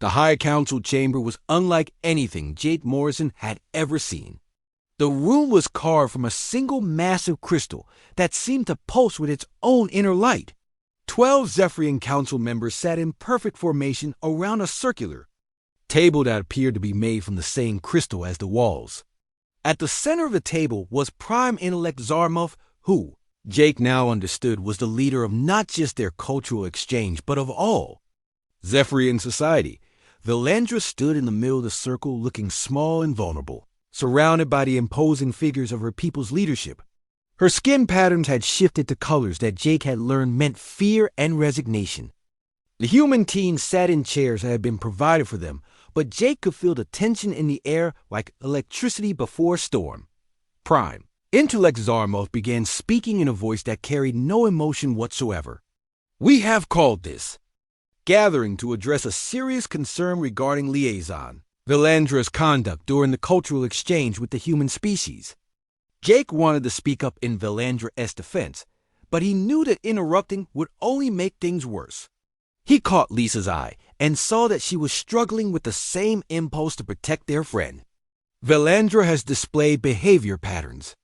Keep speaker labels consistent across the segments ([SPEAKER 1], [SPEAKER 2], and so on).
[SPEAKER 1] The High Council chamber was unlike anything Jake Morrison had ever seen. The room was carved from a single massive crystal that seemed to pulse with its own inner light. 12 Zephyrian Council members sat in perfect formation around a circular table that appeared to be made from the same crystal as the walls. At the center of the table was Prime Intellect Zarmuth, who, Jake now understood, was the leader of not just their cultural exchange, but of all Zephyrian society. Valandra stood in the middle of the circle looking small and vulnerable, surrounded by the imposing figures of her people's leadership. Her skin patterns had shifted to colors that Jake had learned meant fear and resignation. The human teens sat in chairs that had been provided for them, but Jake could feel the tension in the air like electricity before a storm. Prime Intellect Zarmuth began speaking in a voice that carried no emotion whatsoever. "We have called this gathering to address a serious concern regarding liaison Valandra's conduct during the cultural exchange with the human species." Jake wanted to speak up in Valandra's defense, but he knew that interrupting would only make things worse. He caught Lisa's eye and saw that she was struggling with the same impulse to protect their friend. "Valandra has displayed behavior patterns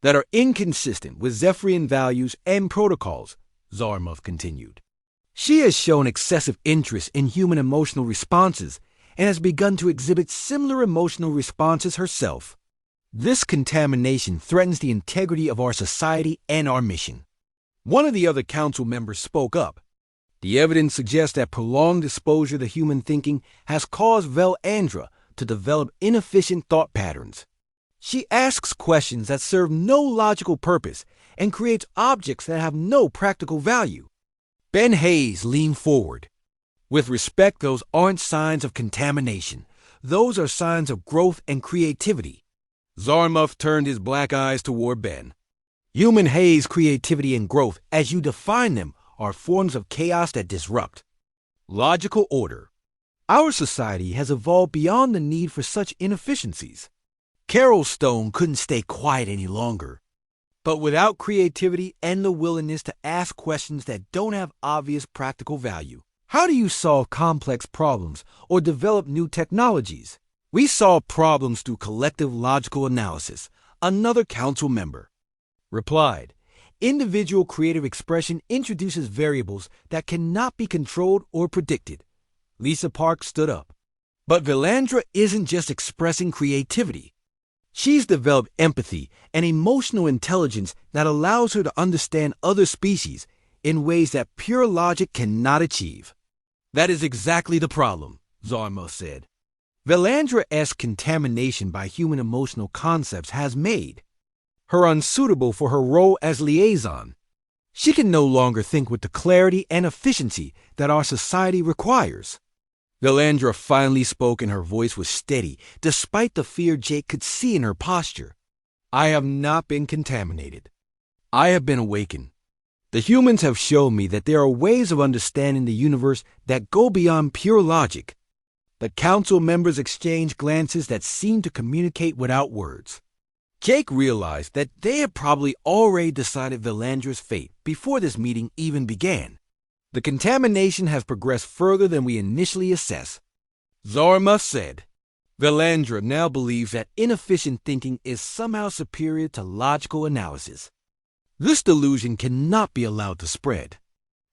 [SPEAKER 1] that are inconsistent with Zephyrian values and protocols," Zarmuth continued. "She has shown excessive interest in human emotional responses and has begun to exhibit similar emotional responses herself. This contamination threatens the integrity of our society and our mission." One of the other council members spoke up. "The evidence suggests that prolonged exposure to human thinking has caused Valandra to develop inefficient thought patterns. She asks questions that serve no logical purpose and creates objects that have no practical value." Ben Hayes leaned forward. "With respect, those aren't signs of contamination. Those are signs of growth and creativity." Zarmuth turned his black eyes toward Ben. "Human Hayes' creativity and growth, as you define them, are forms of chaos that disrupt logical order. Our society has evolved beyond the need for such inefficiencies." Carol Stone couldn't stay quiet any longer. "But without creativity and the willingness to ask questions that don't have obvious practical value, how do you solve complex problems or develop new technologies?" "We solve problems through collective logical analysis," another council member replied. "Individual creative expression introduces variables that cannot be controlled or predicted." Lisa Park stood up. "But Valandra isn't just expressing creativity. She's developed empathy and emotional intelligence that allows her to understand other species in ways that pure logic cannot achieve." "That is exactly the problem," Zarmuth said. "Valandra's contamination by human emotional concepts has made her unsuitable for her role as liaison. She can no longer think with the clarity and efficiency that our society requires." Valandra finally spoke, and her voice was steady, despite the fear Jake could see in her posture. "I have not been contaminated. I have been awakened. The humans have shown me that there are ways of understanding the universe that go beyond pure logic." The council members exchanged glances that seemed to communicate without words. Jake realized that they had probably already decided Valandra's fate before this meeting even began. "The contamination has progressed further than we initially assessed," Zarmuth said. "Valandra now believes that inefficient thinking is somehow superior to logical analysis. This delusion cannot be allowed to spread."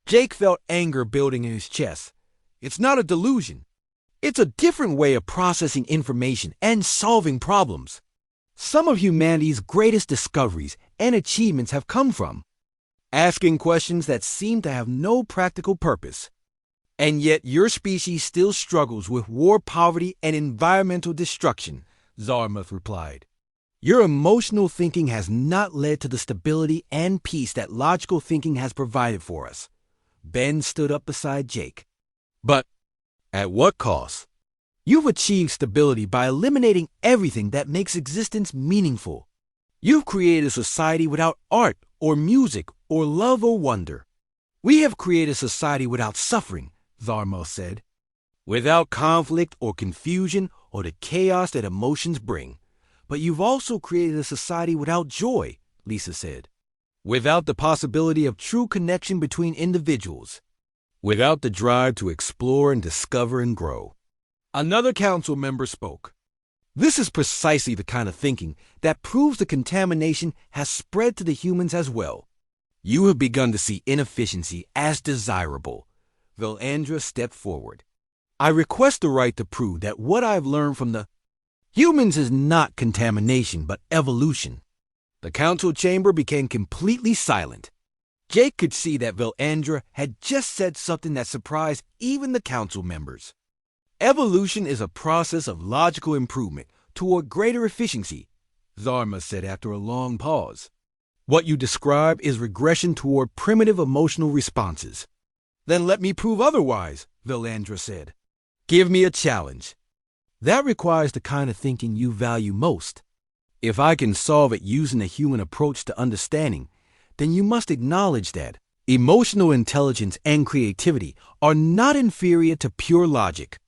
[SPEAKER 1] Jake felt anger building in his chest. "It's not a delusion. It's a different way of processing information and solving problems. Some of humanity's greatest discoveries and achievements have come from asking questions that seem to have no practical purpose. And yet your species still struggles with war, poverty, and environmental destruction," Zarmuth replied. "Your emotional thinking has not led to the stability and peace that logical thinking has provided for us." Ben stood up beside Jake. "But at what cost?" "You've achieved stability by eliminating everything that makes existence meaningful. You've created a society without art or music or love or wonder. We have created a society without suffering," Zarmuth said. "Without conflict or confusion or the chaos that emotions bring. But you've also created a society without joy," Lisa said. "Without the possibility of true connection between individuals. Without the drive to explore and discover and grow." Another council member spoke. This is precisely the kind of thinking that proves the contamination has spread to the humans as well. You have begun to see inefficiency as desirable. Valandra stepped forward. I request the right to prove that what I've learned from the humans is not contamination but evolution. The council chamber became completely silent. Jake could see that Valandra had just said something that surprised even the council members. Evolution is a process of logical improvement toward greater efficiency, Zarma said after a long pause. What you describe is regression toward primitive emotional responses. Then let me prove otherwise, Valandra said. Give me a challenge. That requires the kind of thinking you value most. If I can solve it using a human approach to understanding, then you must acknowledge that emotional intelligence and creativity are not inferior to pure logic.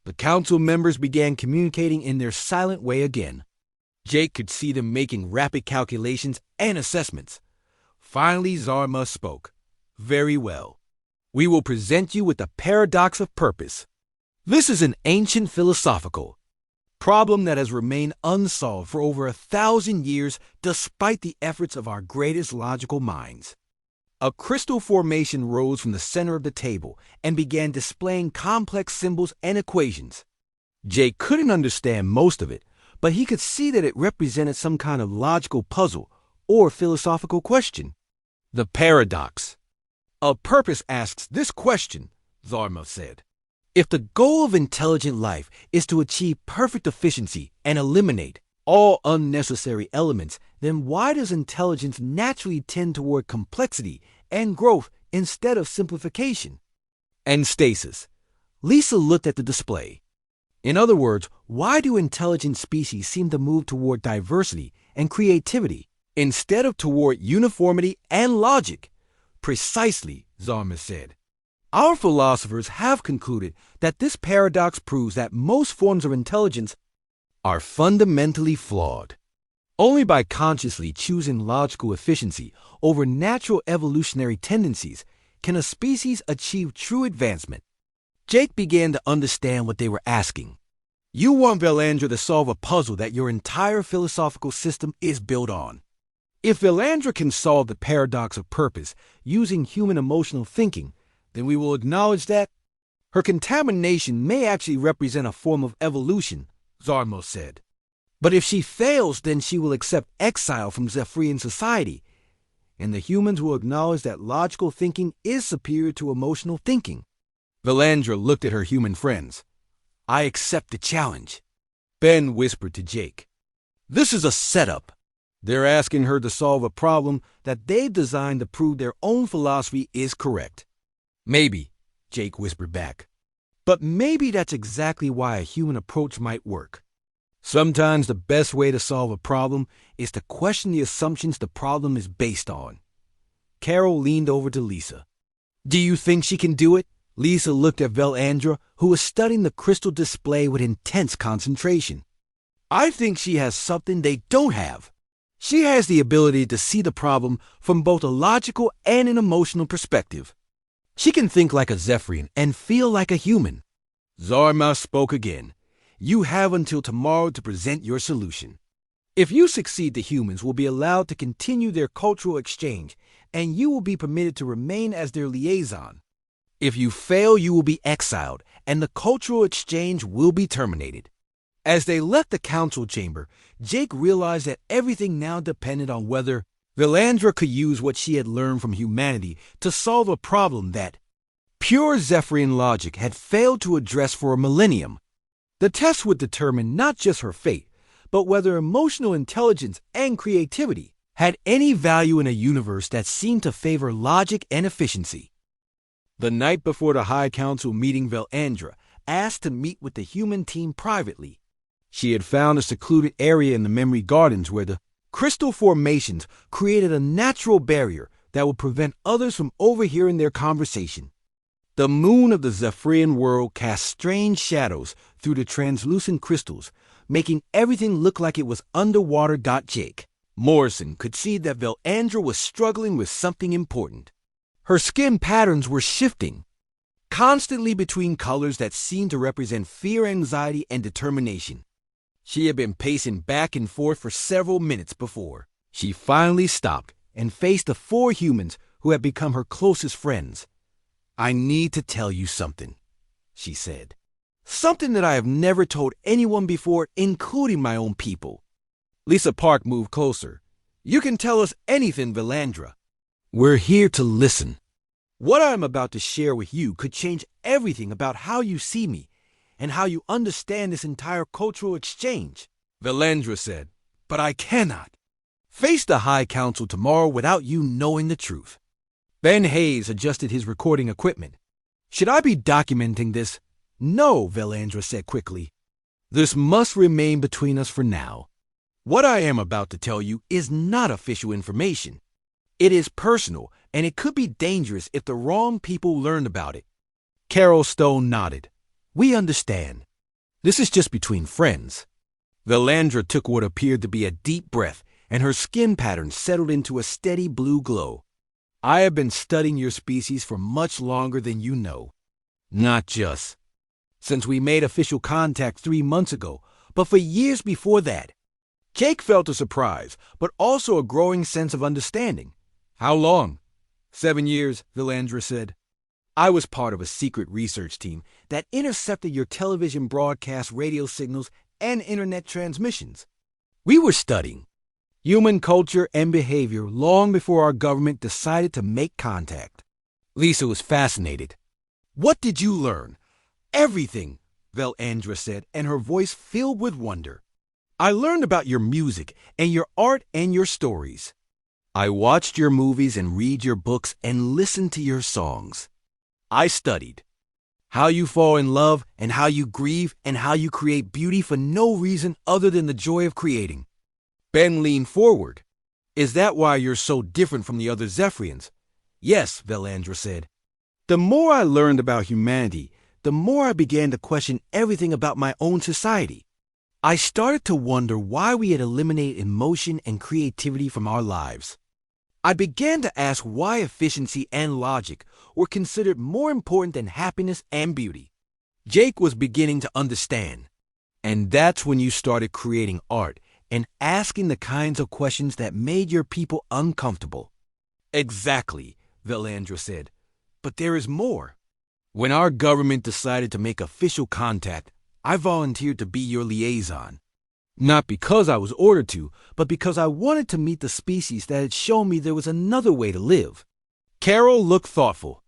[SPEAKER 1] The council members began communicating in their silent way again. Jake could see them making rapid calculations and assessments. Finally, Zarma spoke. Very well. We will present you with the paradox of purpose. This is an ancient philosophical problem that has remained unsolved for over 1,000 years despite the efforts of our greatest logical minds. A crystal formation rose from the center of the table and began displaying complex symbols and equations. Jake couldn't understand most of it, but he could see that it represented some kind of logical puzzle or philosophical question. The paradox. A purpose asks this question, Zarma said. If the goal of intelligent life is to achieve perfect efficiency and eliminate all unnecessary elements, then why does intelligence naturally tend toward complexity and growth instead of simplification? And stasis. Lisa looked at the display. In other words, why do intelligent species seem to move toward diversity and creativity instead of toward uniformity and logic? Precisely, Zarma said. Our philosophers have concluded that this paradox proves that most forms of intelligence are fundamentally flawed. Only by consciously choosing logical efficiency over natural evolutionary tendencies can a species achieve true advancement. Jake began to understand what they were asking. You want Valandra to solve a puzzle that your entire philosophical system is built on. If Valandra can solve the paradox of purpose using human emotional thinking, then we will acknowledge that her contamination may actually represent a form of evolution, Zarmo said. But if she fails, then she will accept exile from Zephyrian society, and the humans will acknowledge that logical thinking is superior to emotional thinking. Valandra looked at her human friends. I accept the challenge. Ben whispered to Jake. This is a setup. They're asking her to solve a problem that they've designed to prove their own philosophy is correct. Maybe, Jake whispered back. But maybe that's exactly why a human approach might work. Sometimes the best way to solve a problem is to question the assumptions the problem is based on. Carol leaned over to Lisa. Do you think she can do it? Lisa looked at Valandra, who was studying the crystal display with intense concentration. I think she has something they don't have. She has the ability to see the problem from both a logical and an emotional perspective. She can think like a Zephyrian and feel like a human. Zarma spoke again. You have until tomorrow to present your solution. If you succeed, the humans will be allowed to continue their cultural exchange, and you will be permitted to remain as their liaison. If you fail, you will be exiled, and the cultural exchange will be terminated. As they left the council chamber, Jake realized that everything now depended on whether Valandra could use what she had learned from humanity to solve a problem that pure Zephyrian logic had failed to address for a millennium. The test would determine not just her fate, but whether emotional intelligence and creativity had any value in a universe that seemed to favor logic and efficiency. The night before the High Council meeting, Valandra asked to meet with the human team privately. She had found a secluded area in the Memory Gardens where the crystal formations created a natural barrier that would prevent others from overhearing their conversation. The moon of the Zephyrian world cast strange shadows through the translucent crystals, making everything look like it was underwater. Jake Morrison could see that Valandra was struggling with something important. Her skin patterns were shifting. constantly between colors that seemed to represent fear, anxiety, and determination. She had been pacing back and forth for several minutes before she finally stopped and faced the four humans who had become her closest friends. "I need to tell you something," she said. "Something that I have never told anyone before, including my own people." Lisa Park moved closer. "You can tell us anything, Valandra. We're here to listen. What I'm about to share with you could change everything about how you see me and how you understand this entire cultural exchange." Valandra said, "But I cannot face the High Council tomorrow without you knowing the truth." Ben Hayes adjusted his recording equipment. "Should I be documenting this?" "No," Valandra said quickly. "This must remain between us for now. What I am about to tell you is not official information. It is personal, and it could be dangerous if the wrong people learned about it." Carol Stone nodded. "We understand. This is just between friends." Valandra took what appeared to be a deep breath, and her skin pattern settled into a steady blue glow. "I have been studying your species for much longer than you know. Not just since we made official contact 3 months ago, but for years before that." Jake felt a surprise, but also a growing sense of understanding. "How long?" 7 years, Valandra said. "I was part of a secret research team that intercepted your television broadcast, radio signals, and internet transmissions. We were studying human culture and behavior long before our government decided to make contact." Lisa was fascinated. "What did you learn?" "Everything," Valandra said, and her voice filled with wonder. "I learned about your music and your art and your stories. I watched your movies and read your books and listened to your songs. I studied how you fall in love and how you grieve and how you create beauty for no reason other than the joy of creating." Ben leaned forward. "Is that why you're so different from the other Zephyrians?" "Yes," Valandra said. "The more I learned about humanity, the more I began to question everything about my own society. I started to wonder why we had eliminated emotion and creativity from our lives. I began to ask why efficiency and logic were considered more important than happiness and beauty." Jake was beginning to understand. "And that's when you started creating art and asking the kinds of questions that made your people uncomfortable." "Exactly," Valandra said. "But there is more. When our government decided to make official contact, I volunteered to be your liaison. Not because I was ordered to, but because I wanted to meet the species that had shown me there was another way to live." Carol looked thoughtful.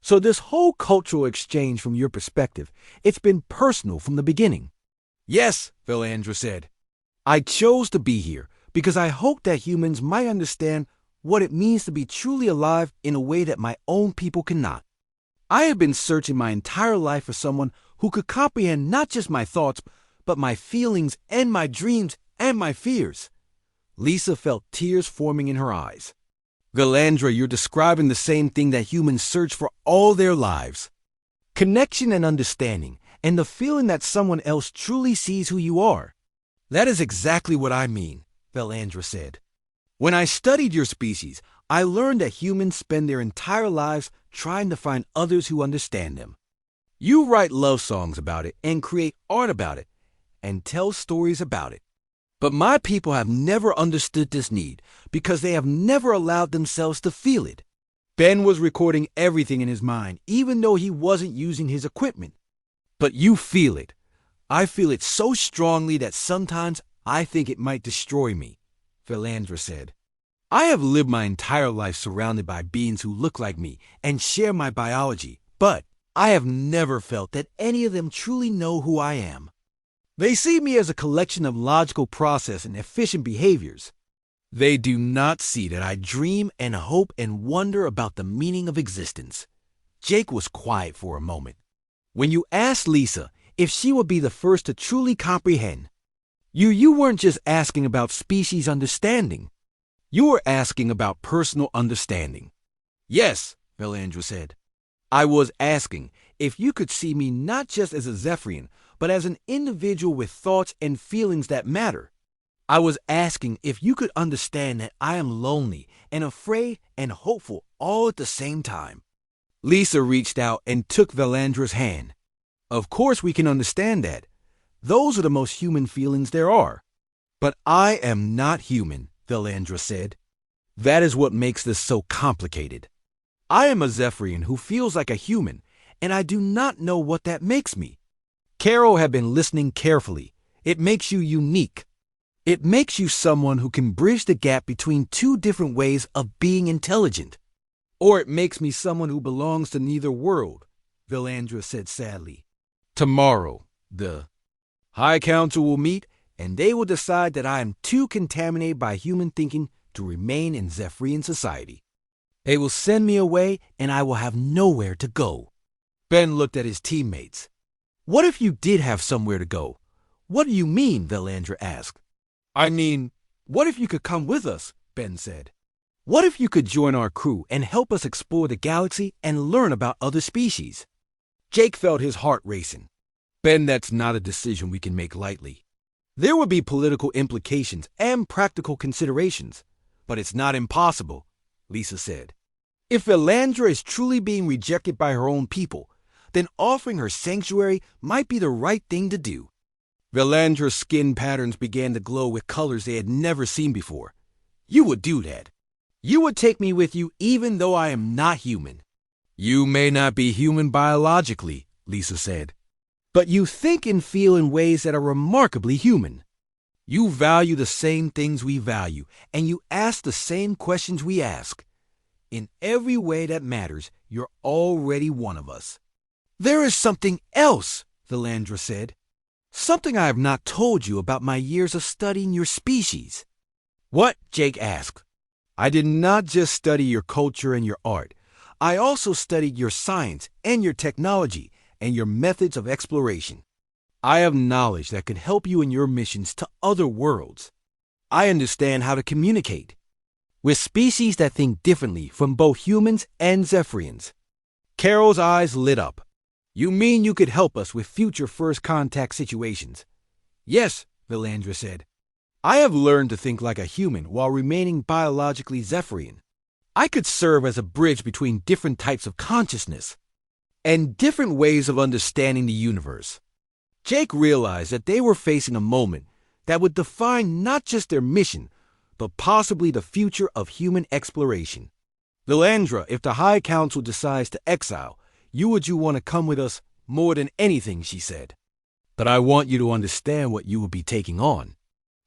[SPEAKER 1] "So this whole cultural exchange, from your perspective, it's been personal from the beginning?" "Yes," Valandra said. "I chose to be here because I hoped that humans might understand what it means to be truly alive in a way that my own people cannot. I have been searching my entire life for someone who could comprehend not just my thoughts, but my feelings and my dreams and my fears." Lisa felt tears forming in her eyes. "Valandra, you're describing the same thing that humans search for all their lives. Connection and understanding, and the feeling that someone else truly sees who you are." "That is exactly what I mean," Valandra said. "When I studied your species, I learned that humans spend their entire lives trying to find others who understand them. You write love songs about it and create art about it and tell stories about it. But my people have never understood this need because they have never allowed themselves to feel it." Ben was recording everything in his mind, even though he wasn't using his equipment. "But you feel it. I feel it so strongly that sometimes I think it might destroy me," Valandra said. "I have lived my entire life surrounded by beings who look like me and share my biology, but I have never felt that any of them truly know who I am. They see me as a collection of logical process and efficient behaviors. They do not see that I dream and hope and wonder about the meaning of existence." Jake was quiet for a moment. "When you asked Lisa if she would be the first to truly comprehend, you weren't just asking about species understanding. You were asking about personal understanding." "Yes," Valandra said. "I was asking if you could see me not just as a Zephyrian, but as an individual with thoughts and feelings that matter. I was asking if you could understand that I am lonely and afraid and hopeful all at the same time." Lisa reached out and took Valandra's hand. Of course we can understand that. Those are the most human feelings there are. But I am not human, Valandra said. That is what makes this so complicated. I am a Zephyrian who feels like a human, and I do not know what that makes me. Carol had been listening carefully. It makes you unique. It makes you someone who can bridge the gap between two different ways of being intelligent. Or it makes me someone who belongs to neither world, Valandra said sadly. Tomorrow, the High Council will meet, and they will decide that I am too contaminated by human thinking to remain in Zephyrian society. They will send me away, and I will have nowhere to go. Ben looked at his teammates. What if you did have somewhere to go? What do you mean? Valandra asked. I mean, what if you could come with us? Ben said. What if you could join our crew and help us explore the galaxy and learn about other species? Jake felt his heart racing. Ben, that's not a decision we can make lightly. There would be political implications and practical considerations, but it's not impossible, Lisa said. If Valandra is truly being rejected by her own people, then offering her sanctuary might be the right thing to do. Valandra's skin patterns began to glow with colors they had never seen before. You would do that. You would take me with you even though I am not human. You may not be human biologically, Lisa said, but you think and feel in ways that are remarkably human. You value the same things we value, and you ask the same questions we ask. In every way that matters, you're already one of us. There is something else, Valandra said. Something I have not told you about my years of studying your species. What? Jake asked. I did not just study your culture and your art. I also studied your science and your technology and your methods of exploration. I have knowledge that could help you in your missions to other worlds. I understand how to communicate with species that think differently from both humans and Zephyrians. Carol's eyes lit up. You mean you could help us with future first contact situations? Yes, Valandra said. I have learned to think like a human while remaining biologically Zephyrian. I could serve as a bridge between different types of consciousness and different ways of understanding the universe. Jake realized that they were facing a moment that would define not just their mission, but possibly the future of human exploration. Valandra, if the High Council decides to exile, would you want to come with us more than anything, she said. But I want you to understand what you will be taking on.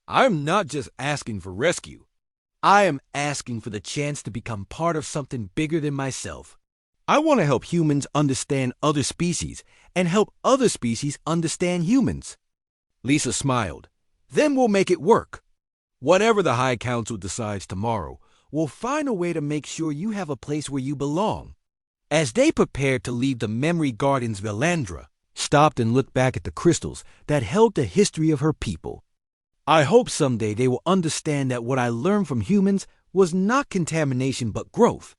[SPEAKER 1] I'm not just asking for rescue. I am asking for the chance to become part of something bigger than myself. I want to help humans understand other species and help other species understand humans. Lisa smiled. Then we'll make it work. Whatever the High Council decides tomorrow, we'll find a way to make sure you have a place where you belong. As they prepared to leave the Memory Gardens, Valandra stopped and looked back at the crystals that held the history of her people. I hope someday they will understand that what I learned from humans was not contamination but growth.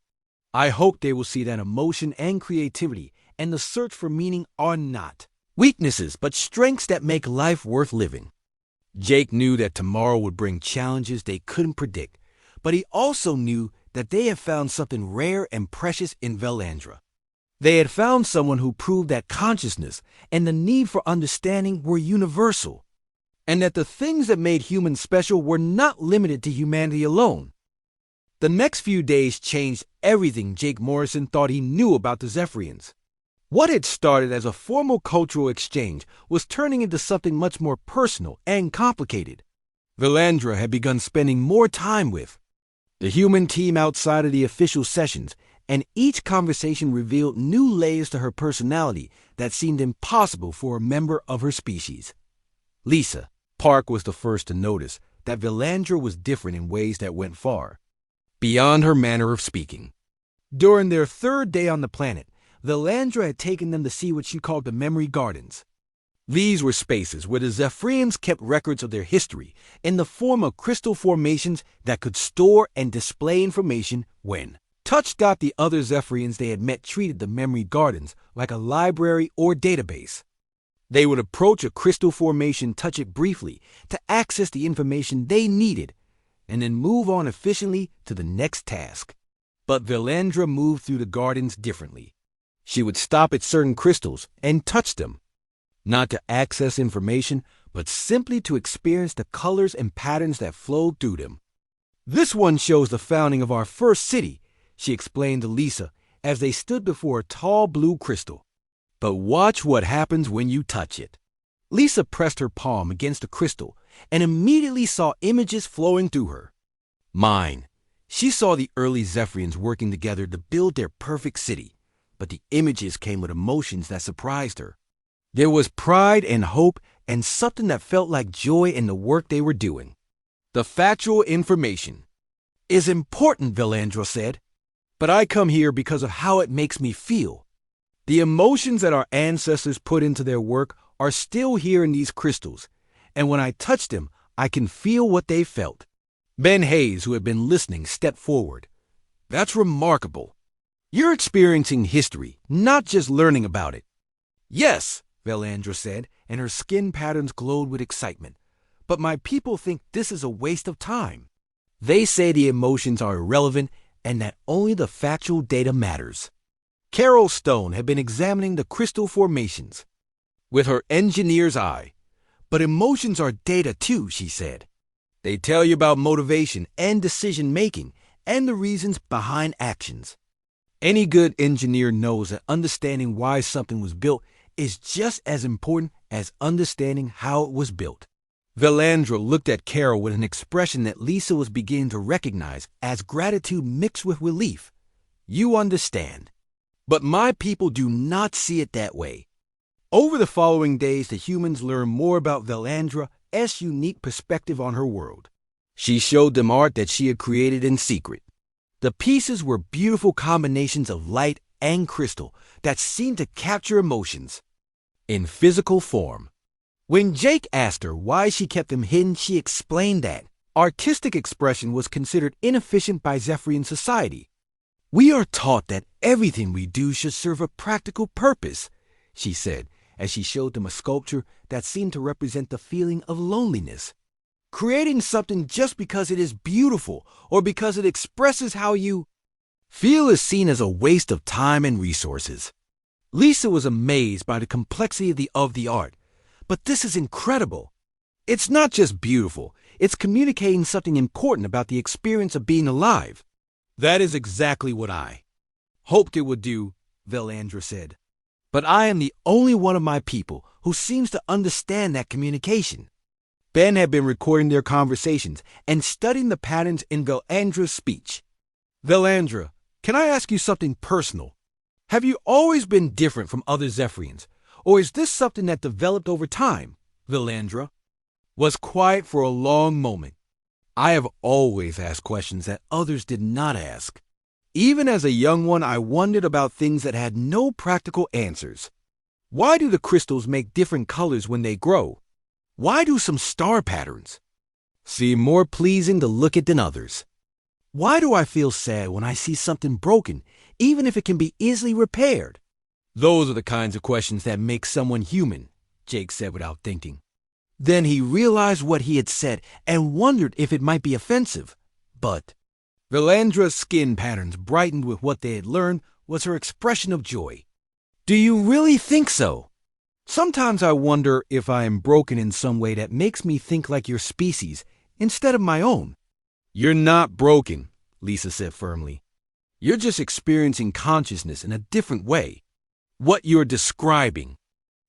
[SPEAKER 1] I hope they will see that emotion and creativity and the search for meaning are not weaknesses but strengths that make life worth living. Jake knew that tomorrow would bring challenges they couldn't predict, but he also knew that they had found something rare and precious in Valandra. They had found someone who proved that consciousness and the need for understanding were universal, and that the things that made humans special were not limited to humanity alone. The next few days changed everything Jake Morrison thought he knew about the Zephyrians. What had started as a formal cultural exchange was turning into something much more personal and complicated. Valandra had begun spending more time with the human team outside of the official sessions, and each conversation revealed new layers to her personality that seemed impossible for a member of her species. Lisa Park was the first to notice that Valandra was different in ways that went far beyond her manner of speaking. During their third day on the planet, Valandra had taken them to see what she called the Memory Gardens. These were spaces where the Zephyrians kept records of their history in the form of crystal formations that could store and display information when touch got the other Zephyrians they had met treated the Memory Gardens like a library or database. They would approach a crystal formation, touch it briefly to access the information they needed, and then move on efficiently to the next task. But Valandra moved through the gardens differently. She would stop at certain crystals and touch them, not to access information, but simply to experience the colors and patterns that flowed through them. "This one shows the founding of our first city," she explained to Lisa as they stood before a tall blue crystal. "But watch what happens when you touch it." Lisa pressed her palm against the crystal and immediately saw images flowing through her mind. She saw the early Zephyrians working together to build their perfect city, but the images came with emotions that surprised her. There was pride and hope and something that felt like joy in the work they were doing. "The factual information is important," Valandra said, "but I come here because of how it makes me feel. The emotions that our ancestors put into their work are still here in these crystals, and when I touch them, I can feel what they felt." Ben Hayes, who had been listening, stepped forward. "That's remarkable. You're experiencing history, not just learning about it." "Yes," Valandra said, and her skin patterns glowed with excitement. "But my people think this is a waste of time. They say the emotions are irrelevant and that only the factual data matters." Carol Stone had been examining the crystal formations with her engineer's eye. "But emotions are data too," she said. "They tell you about motivation and decision-making and the reasons behind actions. Any good engineer knows that understanding why something was built is just as important as understanding how it was built." Valandra looked at Carol with an expression that Lisa was beginning to recognize as gratitude mixed with relief. "You understand. But my people do not see it that way." Over the following days, the humans learned more about Valandra's unique perspective on her world. She showed them art that she had created in secret. The pieces were beautiful combinations of light and crystal that seemed to capture emotions in physical form. When Jake asked her why she kept them hidden, she explained that artistic expression was considered inefficient by Zephyrian society. "We are taught that everything we do should serve a practical purpose," she said, as she showed them a sculpture that seemed to represent the feeling of loneliness. "Creating something just because it is beautiful or because it expresses how you feel is seen as a waste of time and resources." Lisa was amazed by the complexity of the art. "But this is incredible. It's not just beautiful, it's communicating something important about the experience of being alive." "That is exactly what I hoped it would do," Valandra said. "But I am the only one of my people who seems to understand that communication." Ben had been recording their conversations and studying the patterns in Valandra's speech. "Valandra, can I ask you something personal? Have you always been different from other Zephyrians, or is this something that developed over time?" Valandra was quiet for a long moment. "I have always asked questions that others did not ask. Even as a young one, I wondered about things that had no practical answers. Why do the crystals make different colors when they grow? Why do some star patterns seem more pleasing to look at than others? Why do I feel sad when I see something broken, even if it can be easily repaired?" "Those are the kinds of questions that make someone human," Jake said without thinking. Then he realized what he had said and wondered if it might be offensive. But Valandra's skin patterns brightened with what they had learned was her expression of joy. "Do you really think so? Sometimes I wonder if I am broken in some way that makes me think like your species instead of my own." "You're not broken," Lisa said firmly. "You're just experiencing consciousness in a different way. What you're describing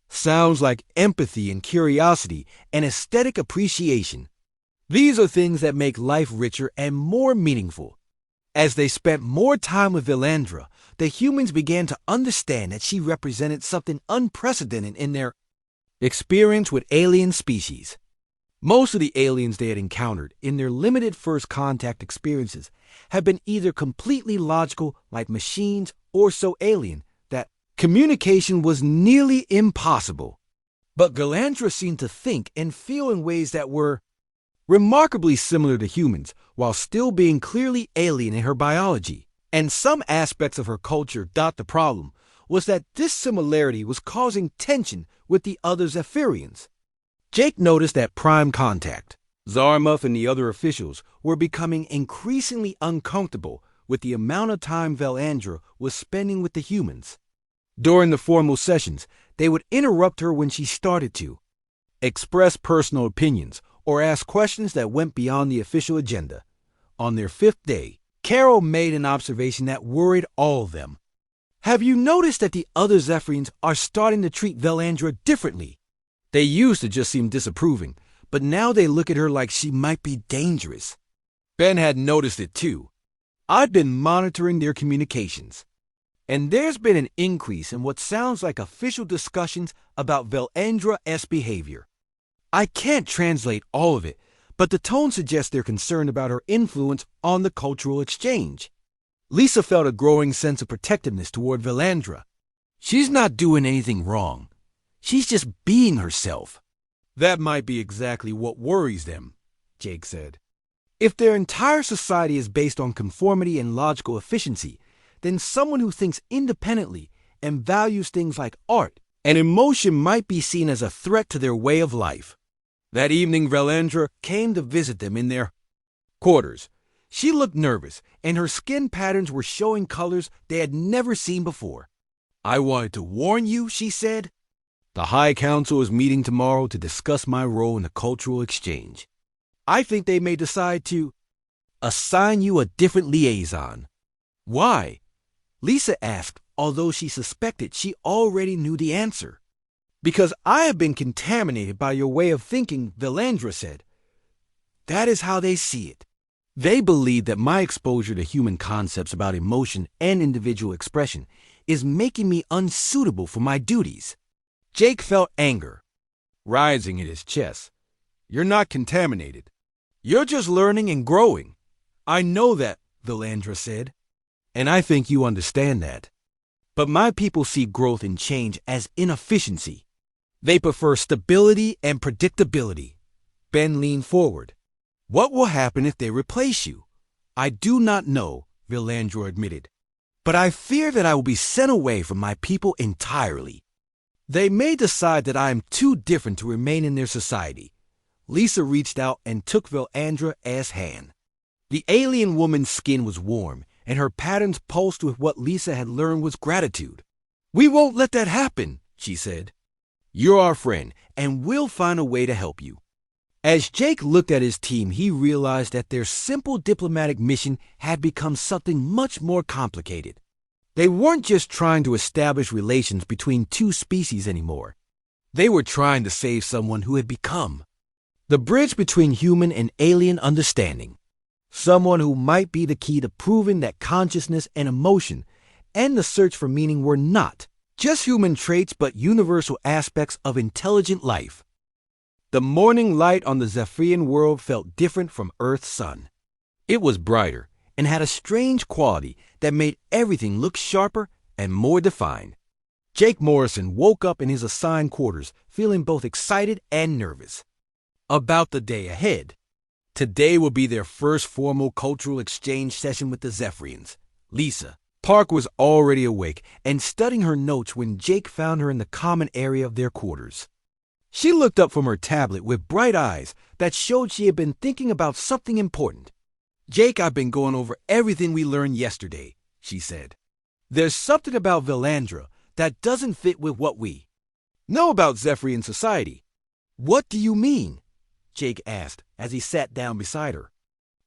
[SPEAKER 1] sounds like empathy and curiosity and aesthetic appreciation. These are things that make life richer and more meaningful." As they spent more time with Valandra, the humans began to understand that she represented something unprecedented in their experience with alien species. Most of the aliens they had encountered in their limited first contact experiences had been either completely logical, like machines, or so alien that communication was nearly impossible. But Valandra seemed to think and feel in ways that were remarkably similar to humans, while still being clearly alien in her biology. And some aspects of her culture. The problem was that this similarity was causing tension with the other Zephyrians. Jake noticed that Prime Contact, Zarmuth, and the other officials were becoming increasingly uncomfortable with the amount of time Valandra was spending with the humans. During the formal sessions, they would interrupt her when she started to, express personal opinions, or ask questions that went beyond the official agenda. On their 5th day, Carol made an observation that worried all of them. Have you noticed that the other Zephyrians are starting to treat Valandra differently? They used to just seem disapproving, but now they look at her like she might be dangerous. Ben had noticed it too. I'd been monitoring their communications, and there's been an increase in what sounds like official discussions about Valandra's behavior. I can't translate all of it, but the tone suggests they're concerned about her influence on the cultural exchange. Lisa felt a growing sense of protectiveness toward Valandra. She's not doing anything wrong. She's just being herself. That might be exactly what worries them, Jake said. If their entire society is based on conformity and logical efficiency, then someone who thinks independently and values things like art and emotion might be seen as a threat to their way of life. That evening, Valandra came to visit them in their quarters. She looked nervous, and her skin patterns were showing colors they had never seen before. I wanted to warn you, she said. The High Council is meeting tomorrow to discuss my role in the cultural exchange. I think they may decide to assign you a different liaison. Why? Lisa asked, although she suspected she already knew the answer. Because I have been contaminated by your way of thinking, Valandra said. That is how they see it. They believe that my exposure to human concepts about emotion and individual expression is making me unsuitable for my duties. Jake felt anger rising in his chest. You're not contaminated. You're just learning and growing. I know that, Valandra said, and I think you understand that. But my people see growth and change as inefficiency. They prefer stability and predictability. Ben leaned forward. What will happen if they replace you? I do not know, Valandra admitted. But I fear that I will be sent away from my people entirely. They may decide that I am too different to remain in their society. Lisa reached out and took Valandra's hand. The alien woman's skin was warm, and her patterns pulsed with what Lisa had learned was gratitude. We won't let that happen, she said. You're our friend, and we'll find a way to help you. As Jake looked at his team, he realized that their simple diplomatic mission had become something much more complicated. They weren't just trying to establish relations between two species anymore. They were trying to save someone who had become the bridge between human and alien understanding. Someone who might be the key to proving that consciousness and emotion and the search for meaning were not just human traits but universal aspects of intelligent life. The morning light on the Zephyrian world felt different from Earth's sun. It was brighter and had a strange quality that made everything look sharper and more defined. Jake Morrison woke up in his assigned quarters feeling both excited and nervous about the day ahead. Today will be their first formal cultural exchange session with the Zephyrians. Lisa Park was already awake and studying her notes when Jake found her in the common area of their quarters. She looked up from her tablet with bright eyes that showed she had been thinking about something important. Jake, I've been going over everything we learned yesterday, she said. There's something about Valandra that doesn't fit with what we know about Zephyrian society. What do you mean? Jake asked as he sat down beside her.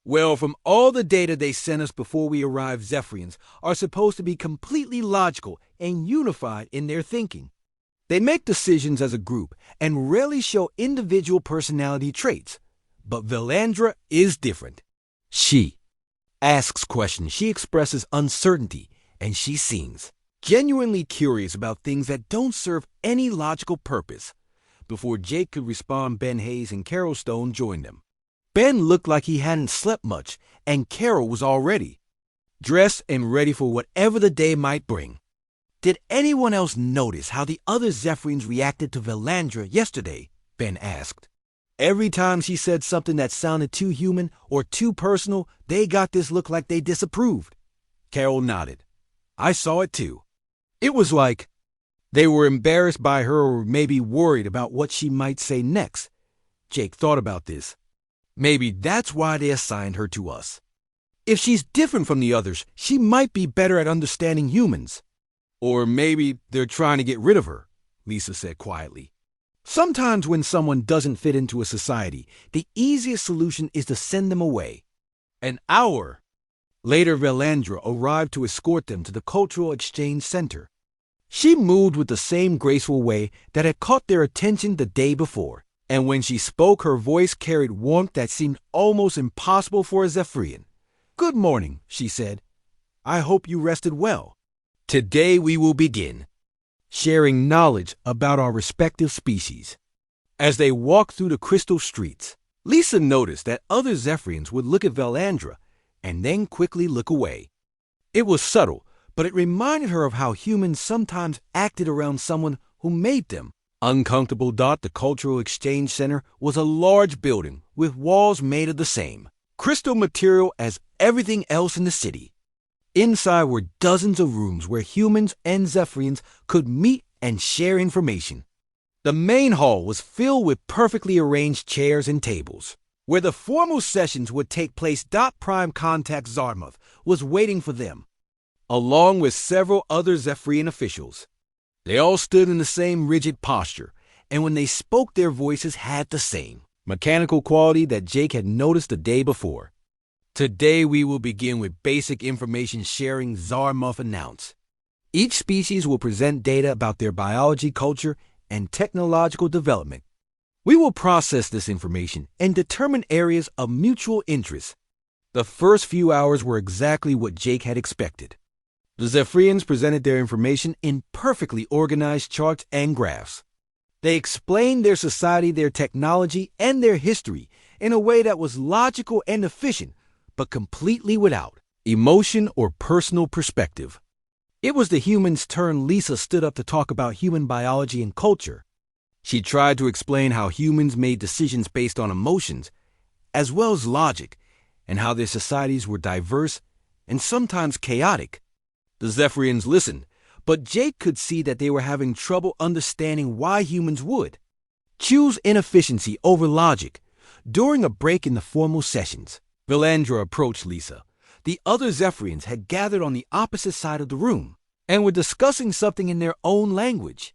[SPEAKER 1] Well, from all the data they sent us before we arrived, Zephyrians are supposed to be completely logical and unified in their thinking. They make decisions as a group and rarely show individual personality traits. But Valandra is different. She asks questions, she expresses uncertainty, and she seems genuinely curious about things that don't serve any logical purpose. Before Jake could respond, Ben Hayes and Carol Stone joined them. Ben looked like he hadn't slept much, and Carol was already dressed and ready for whatever the day might bring. Did anyone else notice how the other Zephyrians reacted to Valandra yesterday? Ben asked. Every time she said something that sounded too human or too personal, they got this look like they disapproved. Carol nodded. I saw it too. It was like they were embarrassed by her or maybe worried about what she might say next. Jake thought about this. Maybe that's why they assigned her to us. If she's different from the others, she might be better at understanding humans. Or maybe they're trying to get rid of her, Lisa said quietly. Sometimes when someone doesn't fit into a society, the easiest solution is to send them away. An hour later, Valandra arrived to escort them to the Cultural Exchange Center. She moved with the same graceful way that had caught their attention the day before, and when she spoke, her voice carried warmth that seemed almost impossible for a Zephyrian. "Good morning," she said. "I hope you rested well. Today we will begin sharing knowledge about our respective species." As they walked through the crystal streets, Lisa noticed that other Zephyrians would look at Valandra and then quickly look away. It was subtle, but it reminded her of how humans sometimes acted around someone who made them. Uncomfortable. The Cultural Exchange Center was a large building with walls made of the same crystal material as everything else in the city. Inside were dozens of rooms where humans and Zephyrians could meet and share information. The main hall was filled with perfectly arranged chairs and tables. Where the formal sessions would take place, Prime Contact Zarmuth was waiting for them, along with several other Zephyrian officials. They all stood in the same rigid posture, and when they spoke, their voices had the same mechanical quality that Jake had noticed the day before. "Today we will begin with basic information sharing," Zarmuth announced. "Each species will present data about their biology, culture, and technological development. We will process this information and determine areas of mutual interest." The first few hours were exactly what Jake had expected. The Zephyrians presented their information in perfectly organized charts and graphs. They explained their society, their technology, and their history in a way that was logical and efficient, but completely without emotion or personal perspective. It was the humans' turn. Lisa stood up to talk about human biology and culture. She tried to explain how humans made decisions based on emotions, as well as logic, and how their societies were diverse and sometimes chaotic. The Zephyrians listened, but Jake could see that they were having trouble understanding why humans would choose inefficiency over logic. During a break in the formal sessions, Valandra approached Lisa. The other Zephyrians had gathered on the opposite side of the room and were discussing something in their own language.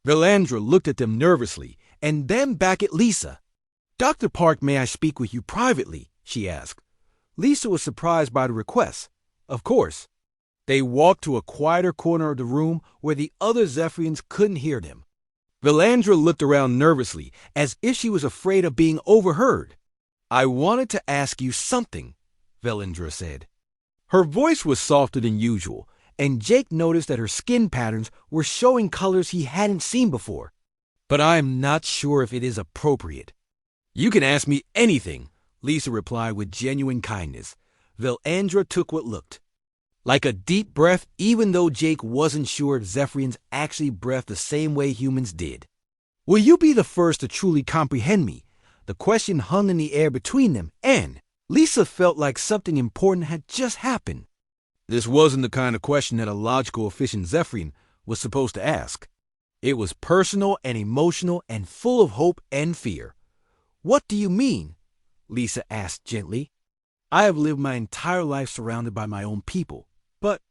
[SPEAKER 1] Valandra looked at them nervously and then back at Lisa. "Dr. Park, may I speak with you privately?" she asked. Lisa was surprised by the request. Of course. They walked to a quieter corner of the room where the other Zephyrians couldn't hear them. Valandra looked around nervously, as if she was afraid of being overheard. "I wanted to ask you something," Valandra said. Her voice was softer than usual, and Jake noticed that her skin patterns were showing colors he hadn't seen before. "But I'm not sure if it is appropriate." "You can ask me anything," Lisa replied with genuine kindness. Valandra took what looked like a deep breath, even though Jake wasn't sure if Zephyrians actually breathed the same way humans did. "Will you be the first to truly comprehend me?" The question hung in the air between them, and Lisa felt like something important had just happened. This wasn't the kind of question that a logical, efficient Zephyrian was supposed to ask. It was personal and emotional and full of hope and fear. "What do you mean?" Lisa asked gently. "I have lived my entire life surrounded by my own people, but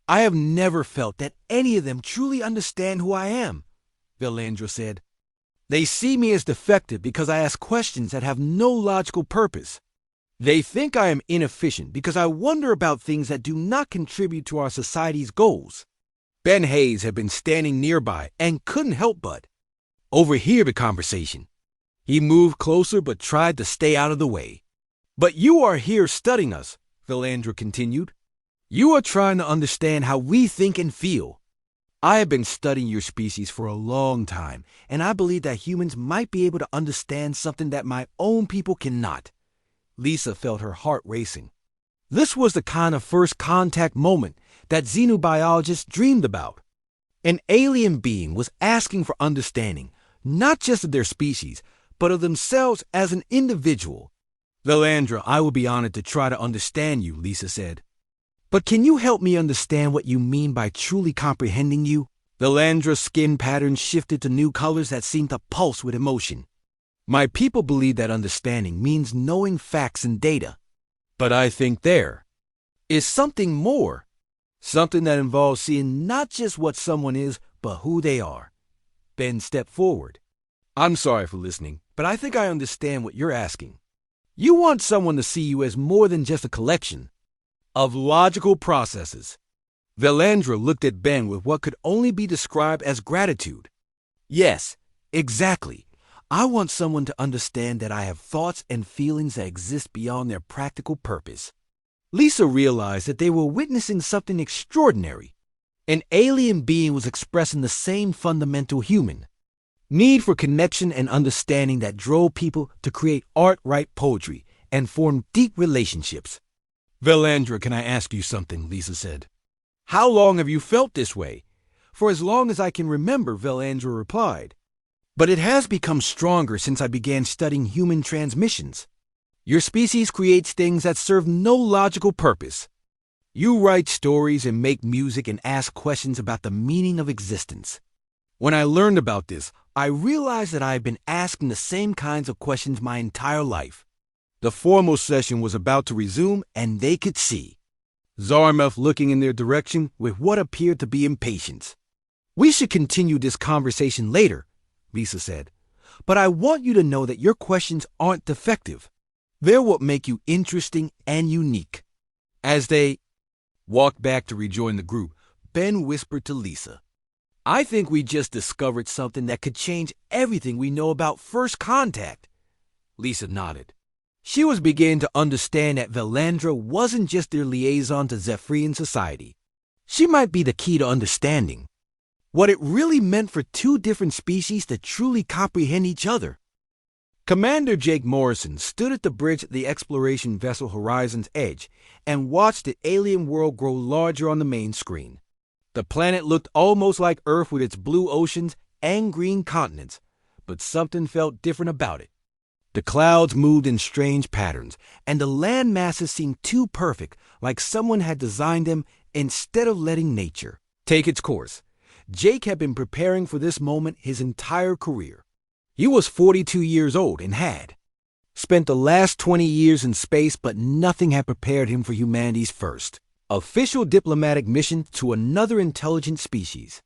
[SPEAKER 1] I have never felt that any of them truly understand who I am," Valandra said. "They see me as defective because I ask questions that have no logical purpose. They think I am inefficient because I wonder about things that do not contribute to our society's goals." Ben Hayes had been standing nearby and couldn't help but overhear the conversation. He moved closer but tried to stay out of the way. "But you are here studying us," Valandra continued. "You are trying to understand how we think and feel. I have been studying your species for a long time, and I believe that humans might be able to understand something that my own people cannot." Lisa felt her heart racing. This was the kind of first contact moment that xenobiologists dreamed about. An alien being was asking for understanding, not just of their species, but of themselves as an individual. "Valandra, I will be honored to try to understand you," Lisa said. "But can you help me understand what you mean by truly comprehending you?" Valandra's skin patterns shifted to new colors that seemed to pulse with emotion. "My people believe that understanding means knowing facts and data. But I think there is something more," Something that involves seeing not just what someone is, but who they are. Ben stepped forward. I'm sorry for listening, but I think I understand what you're asking. You want someone to see you as more than just a collection of logical processes. Valandra looked at Ben with what could only be described as gratitude. Yes, exactly. I want someone to understand that I have thoughts and feelings that exist beyond their practical purpose. Lisa realized that they were witnessing something extraordinary. An alien being was expressing the same fundamental human need for connection and understanding that drove people to create art, write poetry, and form deep relationships. Valandra, can I ask you something? Lisa said. How long have you felt this way? For as long as I can remember, Valandra replied. But it has become stronger since I began studying human transmissions. Your species creates things that serve no logical purpose. You write stories and make music and ask questions about the meaning of existence. When I learned about this, I realized that I have been asking the same kinds of questions my entire life. The formal session was about to resume, and they could see Zarmouth looking in their direction with what appeared to be impatience. We should continue this conversation later, Lisa said, but I want you to know that your questions aren't defective. They're what make you interesting and unique. As they walked back to rejoin the group, Ben whispered to Lisa, I think we just discovered something that could change everything we know about first contact. Lisa nodded. She was beginning to understand that Valandra wasn't just their liaison to Zephyrian society. She might be the key to understanding what it really meant for two different species to truly comprehend each other. Commander Jake Morrison stood at the bridge at the exploration vessel Horizon's Edge and watched the alien world grow larger on the main screen. The planet looked almost like Earth with its blue oceans and green continents, but something felt different about it. The clouds moved in strange patterns, and the land masses seemed too perfect, like someone had designed them instead of letting nature take its course. Jake had been preparing for this moment his entire career. He was 42 years old and had spent the last 20 years in space, but nothing had prepared him for humanity's first official diplomatic mission to another intelligent species.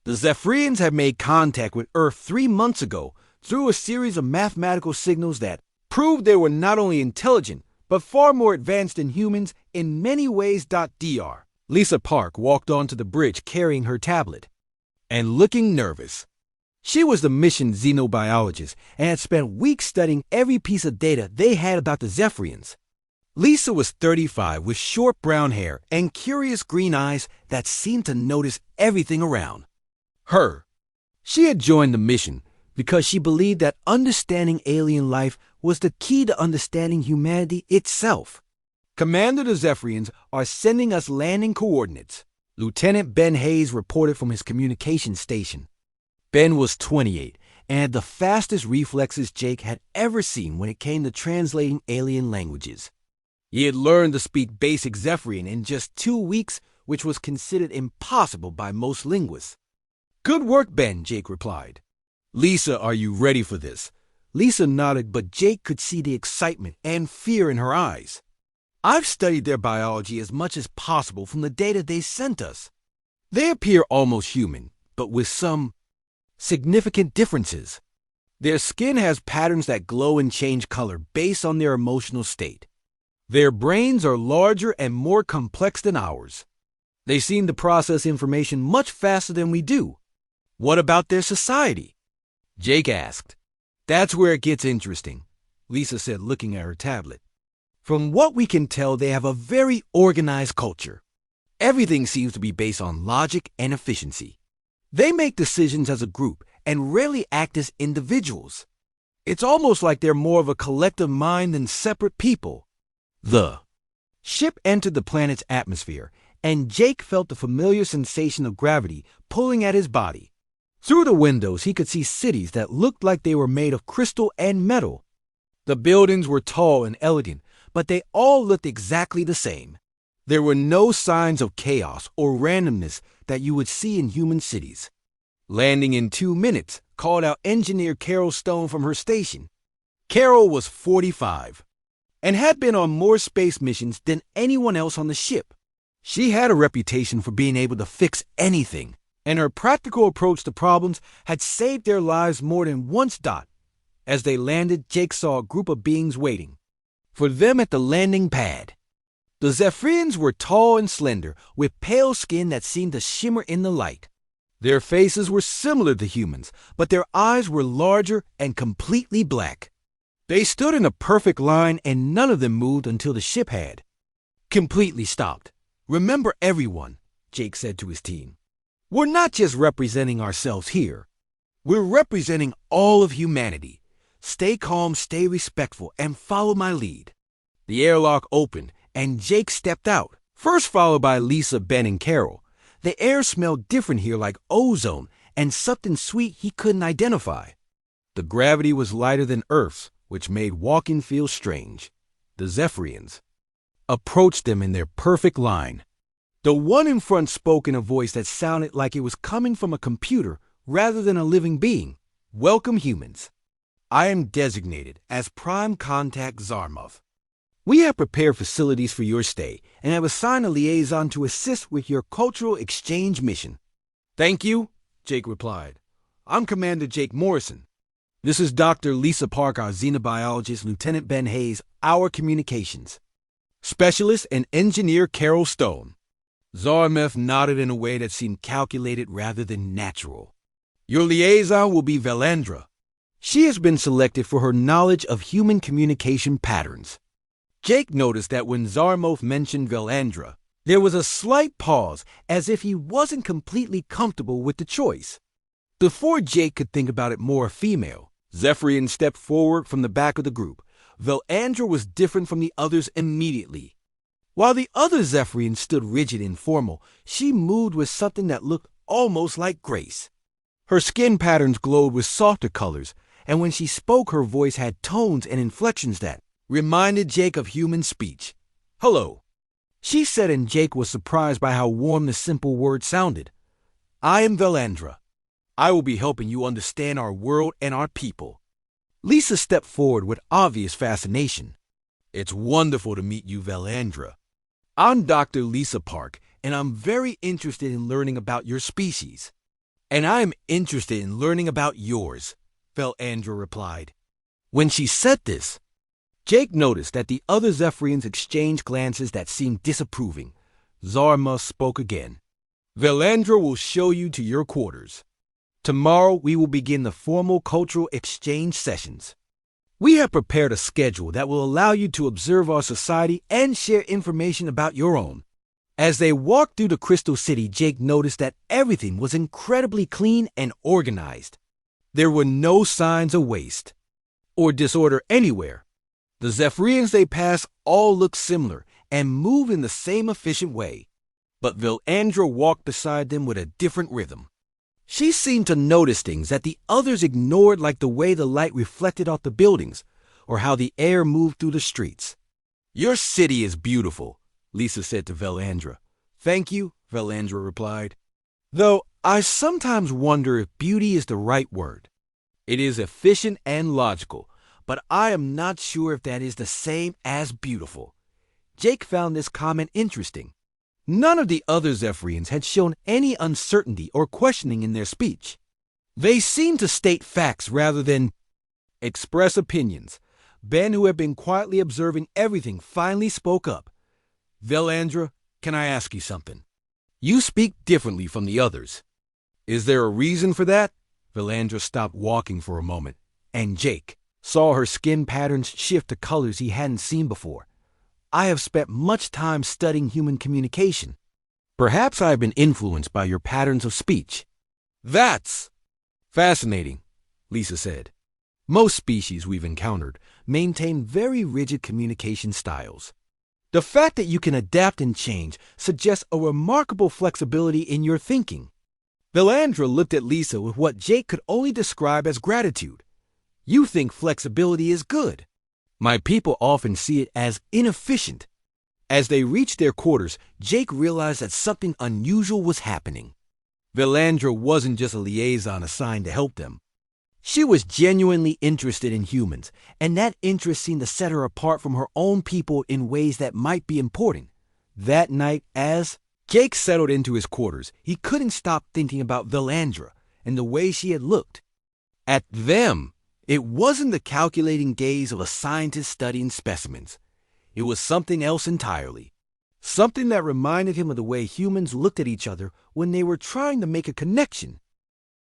[SPEAKER 1] The Zephyrians had made contact with Earth 3 months ago through a series of mathematical signals that proved they were not only intelligent, but far more advanced than humans in many ways. Dr. Lisa Park walked onto the bridge carrying her tablet and looking nervous. She was the mission xenobiologist and had spent weeks studying every piece of data they had about the Zephyrians. Lisa was 35 with short brown hair and curious green eyes that seemed to notice everything around her. She had joined the mission because she believed that understanding alien life was the key to understanding humanity itself. Commander, the Zephyrians are sending us landing coordinates, Lieutenant Ben Hayes reported from his communications station. Ben was 28 and had the fastest reflexes Jake had ever seen when it came to translating alien languages. He had learned to speak basic Zephyrian in just 2 weeks, which was considered impossible by most linguists. Good work, Ben, Jake replied. Lisa, are you ready for this? Lisa nodded, but Jake could see the excitement and fear in her eyes. I've studied their biology as much as possible from the data they sent us. They appear almost human, but with some significant differences. Their skin has patterns that glow and change color based on their emotional state. Their brains are larger and more complex than ours. They seem to process information much faster than we do. What about their society? Jake asked. That's where it gets interesting, Lisa said, looking at her tablet. From what we can tell, they have a very organized culture. Everything seems to be based on logic and efficiency. They make decisions as a group and rarely act as individuals. It's almost like they're more of a collective mind than separate people. The ship entered the planet's atmosphere, and Jake felt the familiar sensation of gravity pulling at his body. Through the windows, he could see cities that looked like they were made of crystal and metal. The buildings were tall and elegant, but they all looked exactly the same. There were no signs of chaos or randomness that you would see in human cities. Landing in 2 minutes, called out engineer Carol Stone from her station. Carol was 45 and had been on more space missions than anyone else on the ship. She had a reputation for being able to fix anything, and her practical approach to problems had saved their lives more than once. As they landed, Jake saw a group of beings waiting for them at the landing pad. The Zephyrians were tall and slender, with pale skin that seemed to shimmer in the light. Their faces were similar to humans, but their eyes were larger and completely black. They stood in a perfect line, and none of them moved until the ship had completely stopped. "Remember, everyone," Jake said to his team. "We're not just representing ourselves here. We're representing all of humanity. Stay calm, stay respectful, and follow my lead." The airlock opened, and Jake stepped out, first followed by Lisa, Ben, and Carol. The air smelled different here, like ozone, and something sweet he couldn't identify. The gravity was lighter than Earth's, which made walking feel strange. The Zephyrians approached them in their perfect line. The one in front spoke in a voice that sounded like it was coming from a computer rather than a living being. "Welcome, humans. I am designated as Prime Contact Zarmov. We have prepared facilities for your stay and have assigned a liaison to assist with your cultural exchange mission." "Thank you," Jake replied. "I'm Commander Jake Morrison. This is Dr. Lisa Park, our xenobiologist, Lieutenant Ben Hayes, our communications specialist, and engineer Carol Stone." Zarmov nodded in a way that seemed calculated rather than natural. "Your liaison will be Valandra. She has been selected for her knowledge of human communication patterns." Jake noticed that when Zarmov mentioned Valandra, there was a slight pause, as if he wasn't completely comfortable with the choice. Before Jake could think about it, more female Zephyrian stepped forward from the back of the group. Valandra was different from the others immediately. While the other Zephyrian stood rigid and formal, she moved with something that looked almost like grace. Her skin patterns glowed with softer colors, and when she spoke, her voice had tones and inflections that reminded Jake of human speech. "Hello," she said, and Jake was surprised by how warm the simple word sounded. "I am Valandra. I will be helping you understand our world and our people." Lisa stepped forward with obvious fascination. "It's wonderful to meet you, Valandra. I'm Dr. Lisa Park, and I'm very interested in learning about your species." "And I'm interested in learning about yours," Valandra replied. When she said this, Jake noticed that the other Zephyrians exchanged glances that seemed disapproving. Zarmov spoke again. "Valandra will show you to your quarters. Tomorrow we will begin the formal cultural exchange sessions. We have prepared a schedule that will allow you to observe our society and share information about your own." As they walked through the Crystal City, Jake noticed that everything was incredibly clean and organized. There were no signs of waste or disorder anywhere. The Zephyrians they passed all looked similar and moved in the same efficient way. But Valandra walked beside them with a different rhythm. She seemed to notice things that the others ignored, like the way the light reflected off the buildings or how the air moved through the streets. "Your city is beautiful," Lisa said to Valandra. "Thank you," Valandra replied. "Though I sometimes wonder if beauty is the right word. It is efficient and logical, but I am not sure if that is the same as beautiful." Jake found this comment interesting. None of the other Zephyrians had shown any uncertainty or questioning in their speech. They seemed to state facts rather than express opinions. Ben, who had been quietly observing everything, finally spoke up. "Valandra, can I ask you something? You speak differently from the others. Is there a reason for that?" Valandra stopped walking for a moment, and Jake saw her skin patterns shift to colors he hadn't seen before. "I have spent much time studying human communication. Perhaps I have been influenced by your patterns of speech." "That's fascinating," Lisa said. "Most species we've encountered maintain very rigid communication styles. The fact that you can adapt and change suggests a remarkable flexibility in your thinking." Valandra looked at Lisa with what Jake could only describe as gratitude. "You think flexibility is good. My people often see it as inefficient." As they reached their quarters, Jake realized that something unusual was happening. Valandra wasn't just a liaison assigned to help them. She was genuinely interested in humans, and that interest seemed to set her apart from her own people in ways that might be important. That night, as Jake settled into his quarters, he couldn't stop thinking about Valandra and the way she had looked. At them, it wasn't the calculating gaze of a scientist studying specimens. It was something else entirely. Something that reminded him of the way humans looked at each other when they were trying to make a connection.